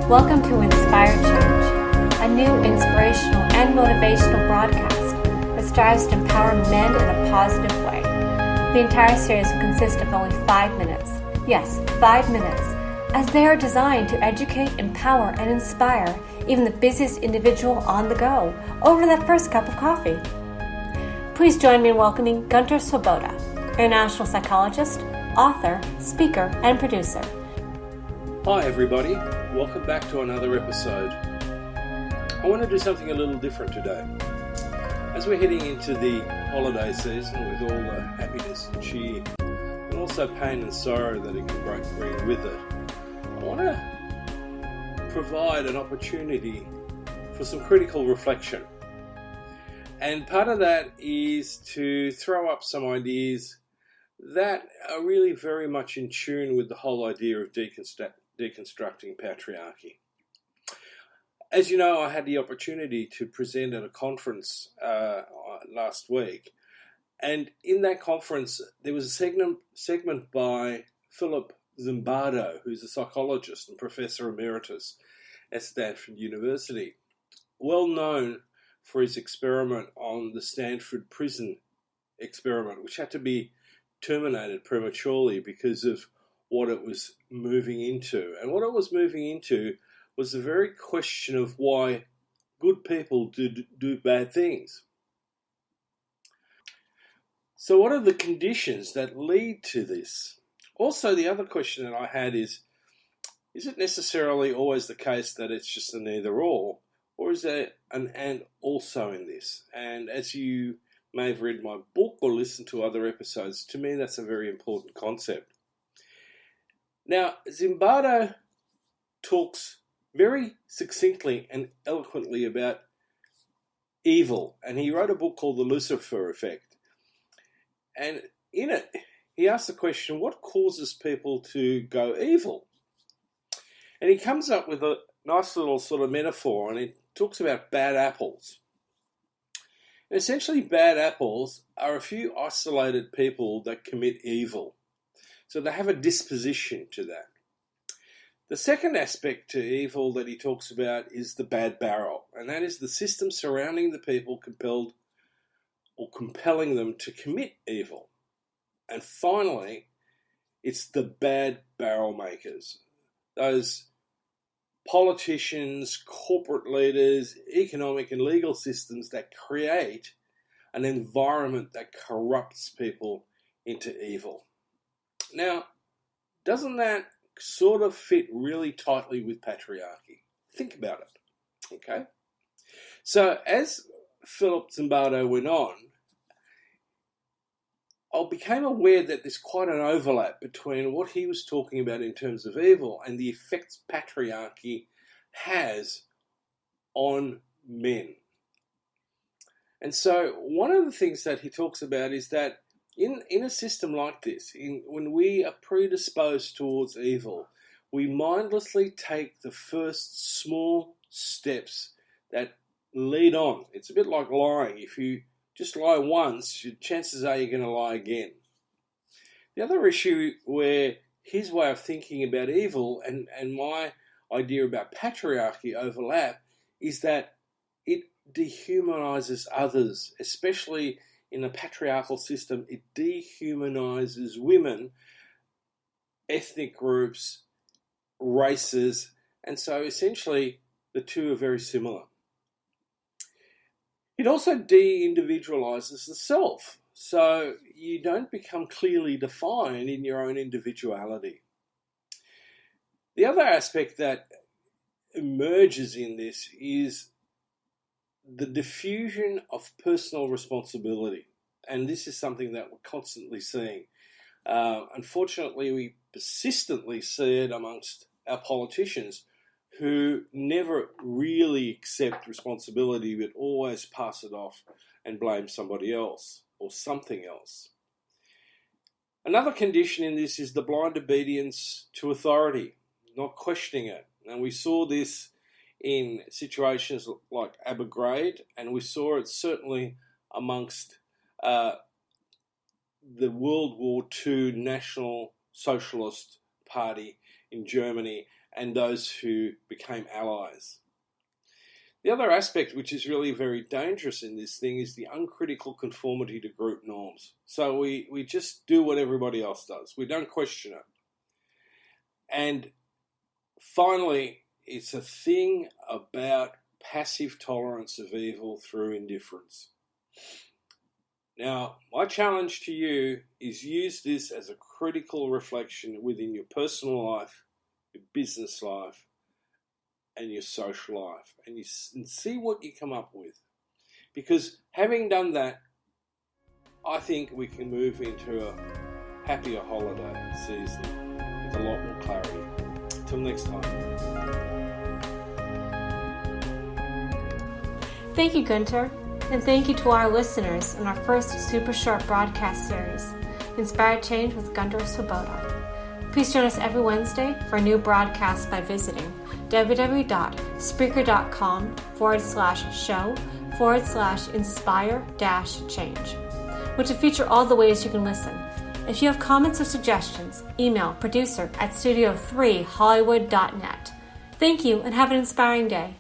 Welcome to Inspire Change, a new inspirational and motivational broadcast that strives to empower men in a positive way. The entire series will consist of only 5 minutes. Yes, 5 minutes, as they are designed to educate, empower, and inspire even the busiest individual on the go over that first cup of coffee. Please join me in welcoming Gunter, international psychologist, author, speaker, and producer. Hi everybody, welcome back to another episode. I want to do something a little different today. As we're heading into the holiday season with all the happiness and cheer, and also pain and sorrow that it can bring with it, I want to provide an opportunity for some critical reflection. And part of that is to throw up some ideas that are really very much in tune with the whole idea of deconstructing patriarchy. As you know, I had the opportunity to present at a conference last week, and in that conference there was a segment by Philip Zimbardo, who's a psychologist and professor emeritus at Stanford University, well known for his experiment on the Stanford prison experiment, which had to be terminated prematurely because of what it was moving into. And what it was moving into was the very question of why good people do bad things. So what are the conditions that lead to this? Also, the other question that I had is it necessarily always the case that it's just an either or is there an and also in this? And as you may have read my book or listened to other episodes, to me that's a very important concept. Now, Zimbardo talks very succinctly and eloquently about evil, and he wrote a book called The Lucifer Effect. And in it, he asks the question, what causes people to go evil? And he comes up with a nice little sort of metaphor, and he talks about bad apples. And essentially, bad apples are a few isolated people that commit evil. So they have a disposition to that. The second aspect to evil that he talks about is the bad barrel, and that is the system surrounding the people compelling them to commit evil. And finally, it's the bad barrel makers, those politicians, corporate leaders, economic and legal systems that create an environment that corrupts people into evil. Now, doesn't that sort of fit really tightly with patriarchy? Think about it, okay? So as Philip Zimbardo went on, I became aware that there's quite an overlap between what he was talking about in terms of evil and the effects patriarchy has on men. And so one of the things that he talks about is that in a system like this, when we are predisposed towards evil, we mindlessly take the first small steps that lead on. It's a bit like lying. If you just lie once, chances are you're going to lie again. The other issue where his way of thinking about evil and my idea about patriarchy overlap is that it dehumanizes others, especially in a patriarchal system. It dehumanizes women, ethnic groups, races, and so essentially the two are very similar. It also de-individualizes the self, so you don't become clearly defined in your own individuality. The other aspect that emerges in this is the diffusion of personal responsibility, and this is something that we're constantly seeing. Unfortunately, we persistently see it amongst our politicians who never really accept responsibility but always pass it off and blame somebody else or something else. Another condition in this is the blind obedience to authority, not questioning it. And we saw this in situations like Abu Ghraib, and we saw it certainly amongst the World War II National Socialist Party in Germany and those who became allies. The other aspect, which is really very dangerous in this thing, is the uncritical conformity to group norms. So we just do what everybody else does. We don't question it. And finally, it's a thing about passive tolerance of evil through indifference. Now, my challenge to you is use this as a critical reflection within your personal life, your business life, and your social life, and see what you come up with. Because having done that, I think we can move into a happier holiday season with a lot more clarity. Till next time. Thank you, Gunter, and thank you to our listeners in our first super short broadcast series, Inspired Change with Gunter Swoboda. Please join us every Wednesday for a new broadcast by visiting www.spreaker.com/show/inspire-change, which will feature all the ways you can listen. If you have comments or suggestions, email producer@studio3hollywood.net. Thank you and have an inspiring day.